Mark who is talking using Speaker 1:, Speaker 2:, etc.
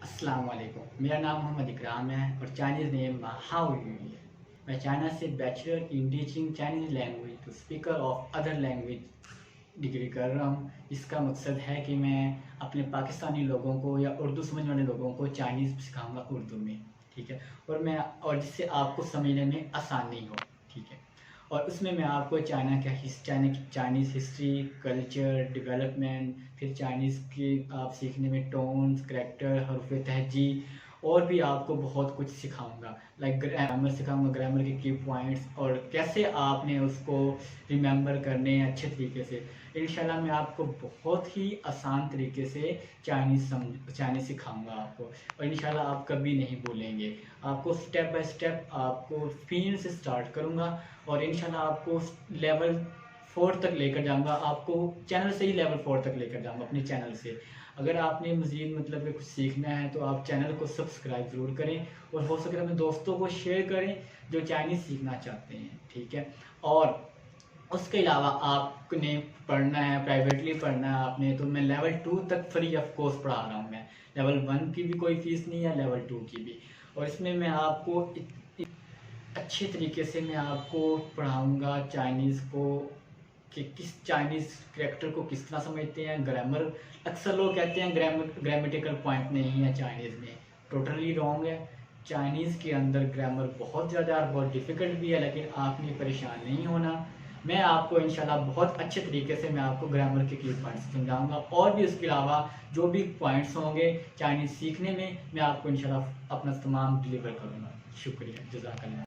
Speaker 1: अस्सलाम वालेकुम। मेरा नाम मोहम्मद इकराम है और चाइनीज़ नेम हाउ यू है। मैं चाइना से bachelor in teaching Chinese language to speaker of other language degree कर रहा हूँ। इसका मकसद है कि मैं अपने पाकिस्तानी लोगों को या उर्दू समझने वाले लोगों को चाइनीज़ सिखाऊंगा उर्दू में, ठीक है। और जिससे आपको समझने में आसानी हो, ठीक है। और उसमें मैं आपको चाइनीज़ हिस्ट्री, कल्चर, डेवलपमेंट, फिर चाइनीज़ की आप सीखने में टोन्स, करैक्टर, हरफ तहजी और भी आपको बहुत कुछ सिखाऊंगा। लाइक ग्रामर सिखाऊंगा, ग्रामर के की पॉइंट्स और कैसे आपने उसको रिमेंबर करने हैं अच्छे तरीके से। इंशाल्लाह मैं आपको बहुत ही आसान तरीके से चाइनीज़ सिखाऊंगा आपको, और इंशाल्लाह आप कभी नहीं भूलेंगे। आपको स्टेप बाय स्टेप आपको फील से स्टार्ट करूंगा और इंशाल्लाह आपको लेवल 4 तक लेकर जाऊंगा। आपको चैनल से ही लेवल 4 तक लेकर जाऊंगा, अपने चैनल से। अगर आपने मज़ीद मतलब कि कुछ सीखना है तो आप चैनल को सब्सक्राइब ज़रूर करें और हो सके तो अपने दोस्तों को शेयर करें जो चाइनीज़ सीखना चाहते हैं, ठीक है। और उसके अलावा आपने पढ़ना है, प्राइवेटली पढ़ना है आपने, तो मैं लेवल 2 तक फ्री ऑफ कॉस्ट पढ़ा रहा हूँ। मैं लेवल 1 की भी कोई फ़ीस नहीं है, लेवल 2 की भी। और इसमें मैं आपको अच्छे तरीके से मैं आपको पढ़ाऊँगा चाइनीज़ को, कि किस चाइनीज़ करैक्टर को किस तरह समझते हैं। ग्रामर, अक्सर लोग कहते हैं ग्रामेटिकल पॉइंट नहीं है चाइनीज़ में, टोटली रॉन्ग है। चाइनीज़ के अंदर ग्रामर बहुत ज़्यादा और बहुत डिफ़िकल्ट भी है, लेकिन आपने परेशान नहीं होना। मैं आपको इंशाल्लाह बहुत अच्छे तरीके से मैं आपको ग्रामर के की पॉइंट्स समझाऊंगा, और भी उसके अलावा जो भी पॉइंट्स होंगे चाइनीज़ सीखने में, मैं आपको इंशाल्लाह अपना तमाम डिलीवर करूँगा। शुक्रिया, जज़ाकल्लाह।